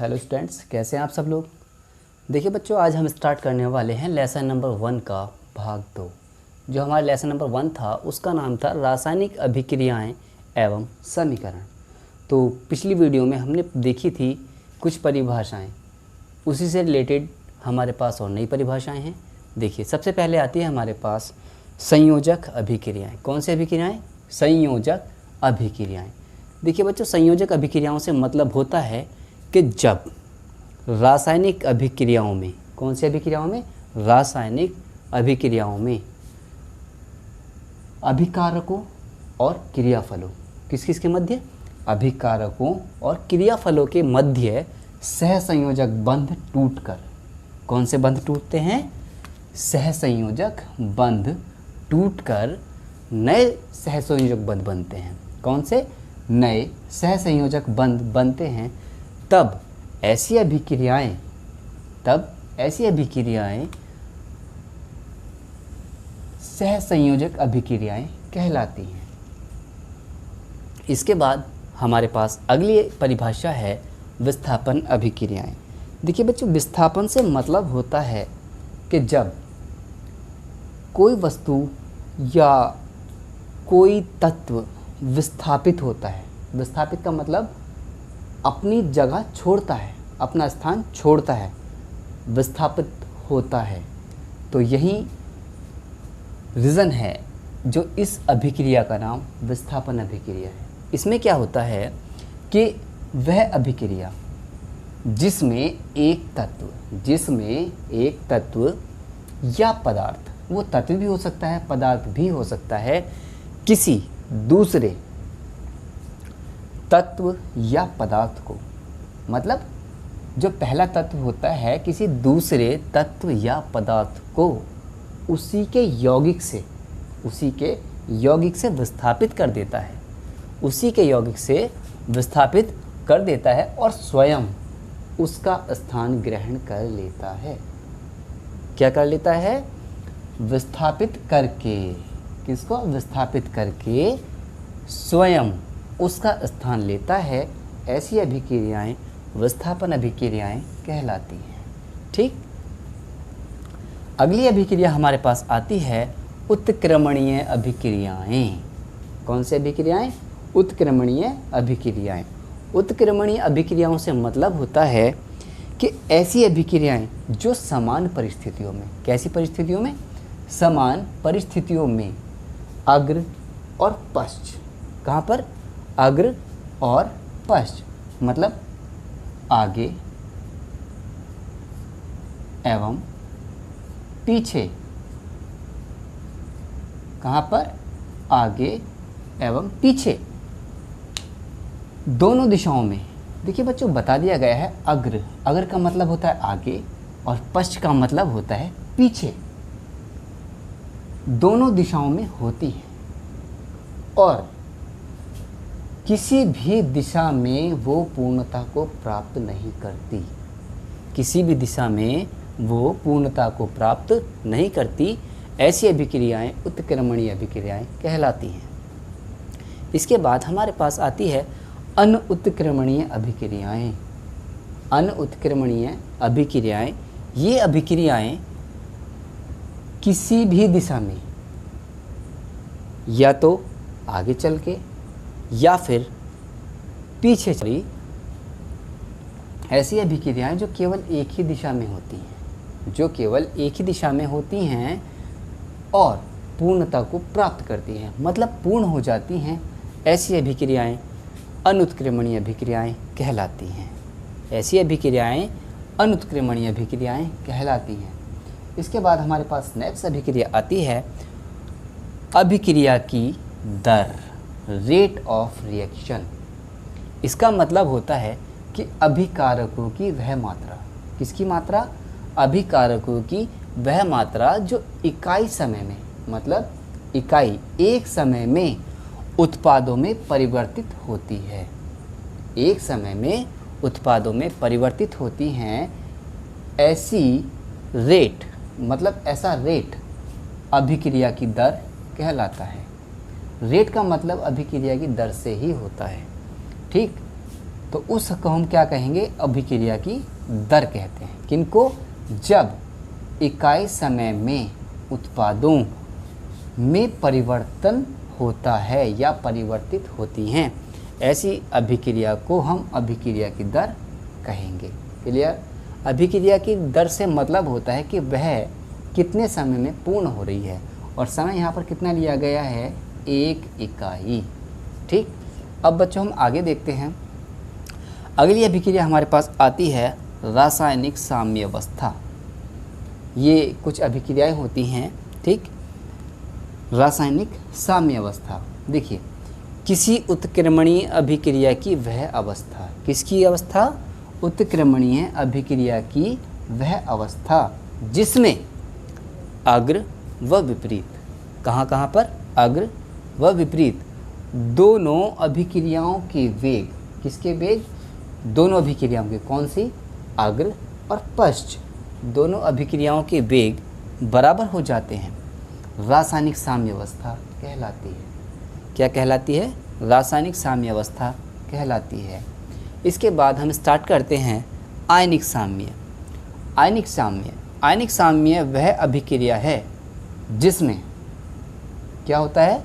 Hello students, कैसे हैं आप सब लोग। देखिए बच्चों, आज हम स्टार्ट करने वाले हैं लेसन नंबर 1 का भाग 2। जो हमारा लेसन नंबर 1 था उसका नाम था रासायनिक अभिक्रियाएं एवं समीकरण। तो पिछली वीडियो में हमने देखी थी कुछ परिभाषाएं, उसी से रिलेटेड हमारे पास और नई परिभाषाएं हैं। देखिए, सबसे पहले आती है हमारे पास संयोजक अभिक्रियाएँ। कौन सी अभिक्रियाएँ? संयोजक अभिक्रियाएँ। देखिए बच्चों, संयोजक अभिक्रियाओं से मतलब होता है कि जब रासायनिक अभिक्रियाओं में, कौन सी अभिक्रियाओं में? रासायनिक अभिक्रियाओं में अभिकारकों और क्रियाफलों, किस किस के मध्य? अभिकारकों और क्रियाफलों के मध्य सहसंयोजक बंध टूटकर, कौन से बंध टूटते हैं? सहसंयोजक बंध टूटकर नए सहसंयोजक बंध बनते हैं। कौन से? नए सहसंयोजक बंध बनते हैं। तब ऐसी अभिक्रियाएं सहसंयोजक अभिक्रियाएं कहलाती हैं। इसके बाद हमारे पास अगली परिभाषा है विस्थापन अभिक्रियाएं। देखिए बच्चों, विस्थापन से मतलब होता है कि जब कोई वस्तु या कोई तत्व विस्थापित होता है। विस्थापित का मतलब अपनी जगह छोड़ता है, अपना स्थान छोड़ता है, विस्थापित होता है। तो यही रीज़न है जो इस अभिक्रिया का नाम विस्थापन अभिक्रिया है। इसमें क्या होता है कि वह अभिक्रिया जिसमें एक तत्व या पदार्थ, वो तत्व भी हो सकता है, पदार्थ भी हो सकता है, किसी दूसरे तत्व या पदार्थ को, मतलब जो पहला तत्व होता है किसी दूसरे तत्व या पदार्थ को उसी के यौगिक से विस्थापित कर देता है, उसी के यौगिक से विस्थापित कर देता है और स्वयं उसका स्थान ग्रहण कर लेता है। क्या कर लेता है? विस्थापित करके, किसको? विस्थापित करके स्वयं उसका स्थान लेता है। ऐसी अभिक्रियाएं विस्थापन अभिक्रियाएं कहलाती हैं। ठीक। अगली अभिक्रिया हमारे पास आती है उत्क्रमणीय अभिक्रियाएं। कौन सी अभिक्रियाएं? उत्क्रमणीय अभिक्रियाएं। उत्क्रमणीय अभिक्रियाओं से मतलब होता है कि ऐसी अभिक्रियाएं जो समान परिस्थितियों में, कैसी परिस्थितियों में? समान परिस्थितियों में अग्र और पश्च। कहाँ पर? अग्र और पश्च, मतलब आगे एवं पीछे। कहाँ पर? आगे एवं पीछे, दोनों दिशाओं में। देखिए बच्चों, बता दिया गया है अग्र का मतलब होता है आगे और पश्च का मतलब होता है पीछे। दोनों दिशाओं में होती है और किसी भी दिशा में वो पूर्णता को प्राप्त नहीं करती। किसी भी दिशा में वो पूर्णता को प्राप्त नहीं करती। ऐसी अभिक्रियाएं उत्क्रमणीय अभिक्रियाएं कहलाती हैं। इसके बाद हमारे पास आती है अनुत्क्रमणीय अभिक्रियाएं। अनुत्क्रमणीय अभिक्रियाएं, ये अभिक्रियाएं किसी भी दिशा में या तो आगे चल के या फिर पीछे चली, ऐसी अभिक्रियाएं जो केवल एक ही दिशा में होती हैं, और पूर्णता को प्राप्त करती हैं, मतलब पूर्ण हो जाती हैं। ऐसी अभिक्रियाएं अनुत्क्रमणीय अभिक्रियाएं कहलाती हैं। ऐसी अभिक्रियाएं अनुत्क्रमणीय अभिक्रियाएं कहलाती हैं। इसके बाद हमारे पास नेक्स्ट अभिक्रिया आती है अभिक्रिया की दर, रेट ऑफ रिएक्शन। इसका मतलब होता है कि अभिकारकों की वह मात्रा, किसकी मात्रा? अभिकारकों की वह मात्रा जो इकाई समय में, मतलब इकाई एक समय में उत्पादों में परिवर्तित होती है। एक समय में उत्पादों में परिवर्तित होती हैं। ऐसी रेट, मतलब ऐसा रेट अभिक्रिया की दर कहलाता है। रेट का मतलब अभिक्रिया की दर से ही होता है। ठीक। तो उसको हम क्या कहेंगे, अभिक्रिया की दर कहते हैं। किनको? जब इकाई समय में उत्पादों में परिवर्तन होता है या परिवर्तित होती हैं, ऐसी अभिक्रिया को हम अभिक्रिया की दर कहेंगे। क्लियर? अभिक्रिया की दर से मतलब होता है कि वह कितने समय में पूर्ण हो रही है, और समय यहाँ पर कितना लिया गया है, 1 इकाई। ठीक, अब बच्चों हम आगे देखते हैं। अगली अभिक्रिया हमारे पास आती है रासायनिक साम्यावस्था। ये कुछ अभिक्रियाएं होती हैं। ठीक, रासायनिक साम्यावस्था। देखिए, किसी उत्क्रमणीय अभिक्रिया की वह अवस्था, किसकी अवस्था? उत्क्रमणीय अभिक्रिया की वह अवस्था जिसमें अग्र व विपरीत, कहाँ पर? अग्र व विपरीत दोनों अभिक्रियाओं के वेग, किसके वेग? दोनों अभिक्रियाओं के, कौन सी? अग्र और पश्च, दोनों अभिक्रियाओं के वेग बराबर हो जाते हैं, रासायनिक साम्यावस्था कहलाती है। क्या कहलाती है? रासायनिक साम्यावस्था कहलाती है। इसके बाद हम स्टार्ट करते हैं आयनिक साम्य। आयनिक साम्य, आयनिक साम्य वह अभिक्रिया है जिसमें क्या होता है?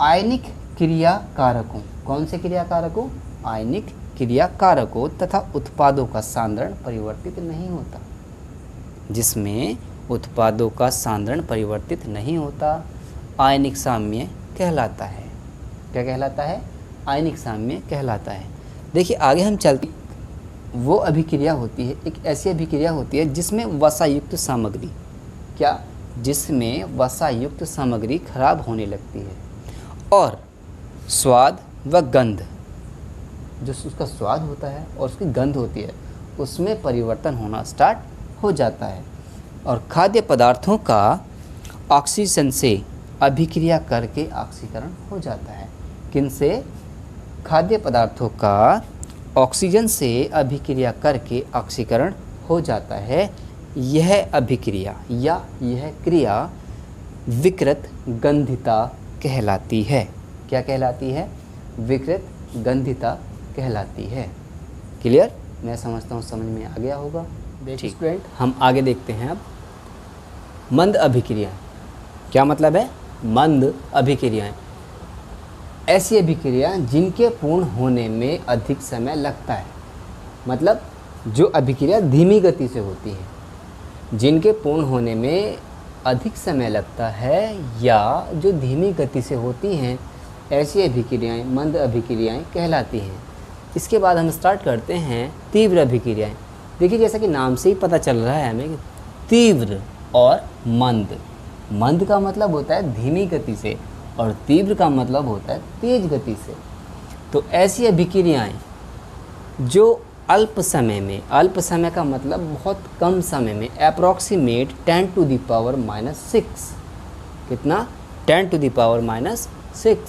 आयनिक क्रिया कारकों, कौन से क्रिया कारकों? आयनिक क्रिया कारकों तथा उत्पादों का सांद्रण परिवर्तित नहीं होता, जिसमें उत्पादों का सांद्रण परिवर्तित नहीं होता, आयनिक साम्य कहलाता है। क्या कहलाता है? आयनिक साम्य कहलाता है। देखिए आगे हम चलते, वो अभिक्रिया होती है, एक ऐसी अभिक्रिया होती है जिसमें वसायुक्त सामग्री, क्या? जिसमें वसायुक्त सामग्री खराब होने लगती है और स्वाद व गंध, जो उसका स्वाद होता है और उसकी गंध होती है, उसमें परिवर्तन होना स्टार्ट हो जाता है, और खाद्य पदार्थों का ऑक्सीजन से अभिक्रिया करके ऑक्सीकरण हो जाता है। किनसे? खाद्य पदार्थों का ऑक्सीजन से अभिक्रिया करके ऑक्सीकरण हो जाता है। यह अभिक्रिया या यह क्रिया विकृत गंधिता कहलाती है। क्या कहलाती है? विकृत गंधिता कहलाती है। क्लियर? मैं समझता हूँ समझ में आ गया होगा। ठीक, स्टूडेंट हम आगे देखते हैं। अब मंद अभिक्रिया, क्या मतलब है? मंद अभिक्रियाएं, ऐसी अभिक्रिया जिनके पूर्ण होने में अधिक समय लगता है, मतलब जो अभिक्रिया धीमी गति से होती है, जिनके पूर्ण होने में अधिक समय लगता है या जो धीमी गति से होती हैं, ऐसी अभिक्रियाएं मंद अभिक्रियाएं कहलाती हैं। इसके बाद हम स्टार्ट करते हैं तीव्र अभिक्रियाएं। देखिए जैसा कि नाम से ही पता चल रहा है हमें, तीव्र और मंद। मंद का मतलब होता है धीमी गति से और तीव्र का मतलब होता है तेज गति से। तो ऐसी अभिक्रियाएं जो अल्प समय में, अल्प समय का मतलब बहुत कम समय में, अप्रॉक्सीमेट 10⁻⁻⁶, कितना? 10⁻⁻⁶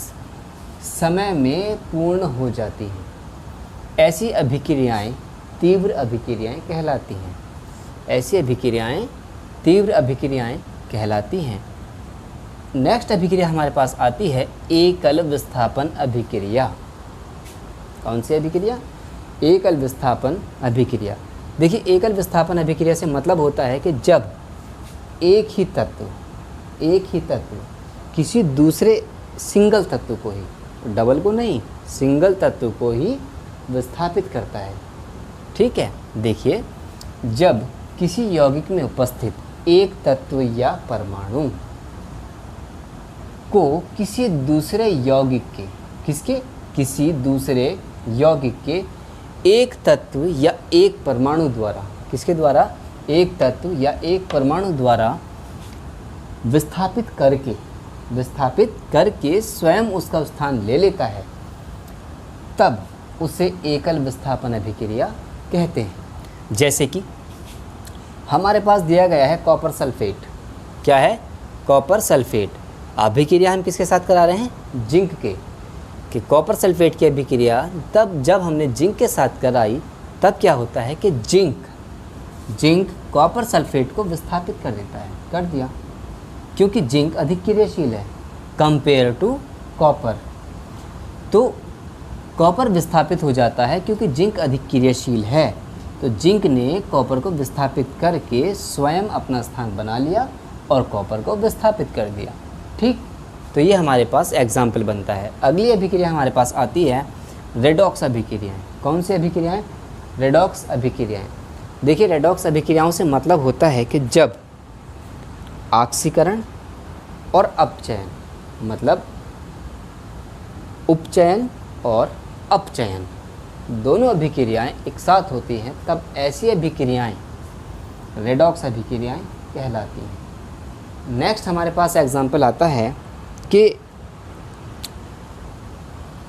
समय में पूर्ण हो जाती हैं, ऐसी अभिक्रियाएं तीव्र अभिक्रियाएं कहलाती हैं। ऐसी अभिक्रियाएं तीव्र अभिक्रियाएं कहलाती हैं। नेक्स्ट अभिक्रिया हमारे पास आती है एकल विस्थापन अभिक्रिया। कौन सी अभिक्रिया? एकल विस्थापन अभिक्रिया। देखिए एकल विस्थापन अभिक्रिया से मतलब होता है कि जब एक ही तत्व किसी दूसरे सिंगल तत्व को ही, डबल को नहीं, सिंगल तत्व को ही विस्थापित करता है। ठीक है, देखिए जब किसी यौगिक में उपस्थित एक तत्व या परमाणु को किसी दूसरे यौगिक के, किसी दूसरे यौगिक के एक तत्व या एक परमाणु द्वारा, किसके द्वारा? एक तत्व या एक परमाणु द्वारा विस्थापित करके स्वयं उसका स्थान ले लेता है, तब उसे एकल विस्थापन अभिक्रिया कहते हैं। जैसे कि हमारे पास दिया गया है कॉपर सल्फेट। क्या है? Copper sulphate. अभिक्रिया हम किसके साथ करा रहे हैं? जिंक के। कि कॉपर सल्फेट की अभिक्रिया तब जब हमने जिंक के साथ कराई, तब क्या होता है कि जिंक कॉपर सल्फेट को विस्थापित कर देता है, कर दिया, क्योंकि जिंक अधिक क्रियाशील है कंपेयर टू कॉपर। तो कॉपर विस्थापित हो जाता है क्योंकि जिंक अधिक क्रियाशील है। तो जिंक ने कॉपर को विस्थापित करके स्वयं अपना स्थान बना लिया और कॉपर को विस्थापित कर दिया। ठीक, तो ये हमारे पास एग्जाम्पल बनता है। अगली अभिक्रिया हमारे पास आती है रेडॉक्स अभिक्रियाएँ। कौन सी अभिक्रियाएँ? रेडॉक्स अभिक्रियाएँ। देखिए, रेडॉक्स अभिक्रियाओं से मतलब होता है कि जब ऑक्सीकरण और अपचयन, मतलब उपचयन और अपचयन, दोनों अभिक्रियाएं एक साथ होती हैं, तब ऐसी अभिक्रियाएं रेडॉक्स अभिक्रियाएं कहलाती हैं। नेक्स्ट हमारे पास एग्जाम्पल आता है कि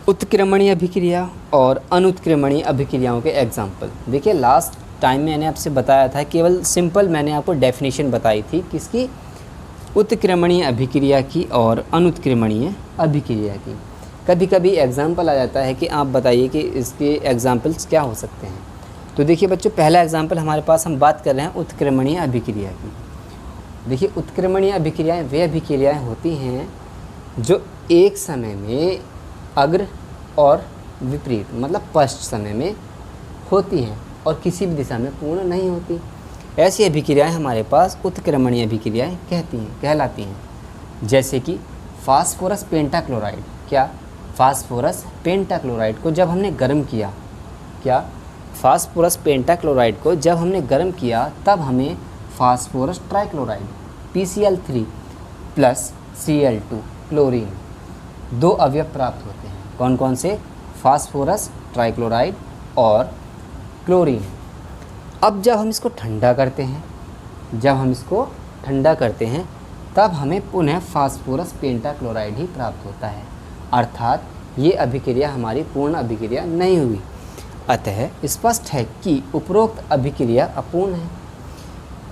उत्क्रमणीय अभिक्रिया और अनुत्क्रमणीय अभिक्रियाओं के एग्जाम्पल। देखिए, लास्ट टाइम मैंने आपसे बताया था, केवल सिंपल मैंने आपको डेफिनेशन बताई थी किसकी? उत्क्रमणीय अभिक्रिया की और अनुत्क्रमणीय अभिक्रिया की। कभी कभी एग्जाम्पल आ जाता है कि आप बताइए कि इसके एग्जाम्पल्स क्या हो सकते हैं। तो देखिए बच्चों, पहला एग्जाम्पल हमारे पास, हम बात कर रहे हैं उत्क्रमणीय अभिक्रिया की। देखिए, उत्क्रमणीय अभिक्रियाएं वे अभिक्रियाएं होती हैं जो एक समय में अग्र और विपरीत, मतलब पश्च समय में होती हैं और किसी भी दिशा में पूर्ण नहीं होती। ऐसी अभिक्रियाएं हमारे पास उत्क्रमणीय अभिक्रियाएं कहलाती हैं। जैसे कि फास्फोरस पेंटाक्लोराइड। क्या? फास्फोरस पेंटाक्लोराइड को जब हमने गर्म किया, क्या? फास्फोरस पेंटाक्लोराइड को जब हमने गर्म किया तब हमें phosphorus trichloride PCl3 plus Cl2 chlorine 2 अवयव प्राप्त होते हैं। कौन कौन से? फास्फोरस ट्राइक्लोराइड और क्लोरीन। अब जब हम इसको ठंडा करते हैं, तब हमें पुनः फास्फोरस पेंटाक्लोराइड ही प्राप्त होता है। अर्थात ये अभिक्रिया हमारी पूर्ण अभिक्रिया नहीं हुई। अतः स्पष्ट है कि उपरोक्त अभिक्रिया अपूर्ण है।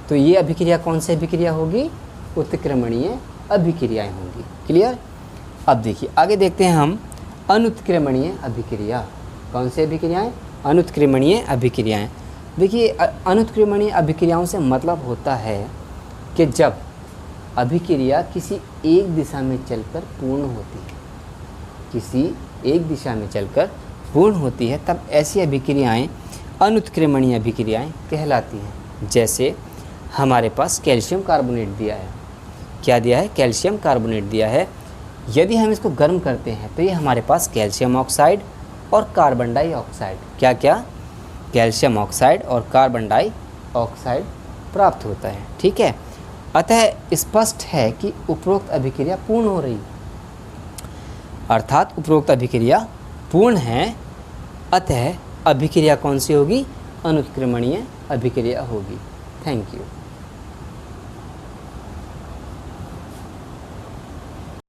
तो ये अभिक्रिया कौन सी अभिक्रिया होगी? उत्क्रमणीय अभिक्रियाएं होंगी। क्लियर? अब देखिए, आगे देखते हैं हम अनुत्क्रमणीय अभिक्रिया। कौन सी अभिक्रियाएं? अनुत्क्रमणीय अभिक्रियाएं। देखिए, अनुत्क्रमणीय अभिक्रियाओं से मतलब होता है कि जब अभिक्रिया किसी एक दिशा में चलकर पूर्ण होती है, तब ऐसी अभिक्रियाएं अनुत्क्रमणीय अभिक्रियाएं कहलाती हैं। जैसे हमारे पास कैल्शियम कार्बोनेट दिया है। क्या दिया है? कैल्शियम कार्बोनेट दिया है। यदि हम इसको गर्म करते हैं तो ये हमारे पास कैल्शियम ऑक्साइड और कार्बन डाइऑक्साइड, क्या कैल्शियम ऑक्साइड और कार्बन डाइऑक्साइड प्राप्त होता है। ठीक है, अतः स्पष्ट है कि उपरोक्त अभिक्रिया पूर्ण हो रही, अर्थात उपरोक्त अभिक्रिया पूर्ण है। अतः अभिक्रिया कौन सी होगी? अनुत्क्रमणीय अभिक्रिया होगी। Thank you.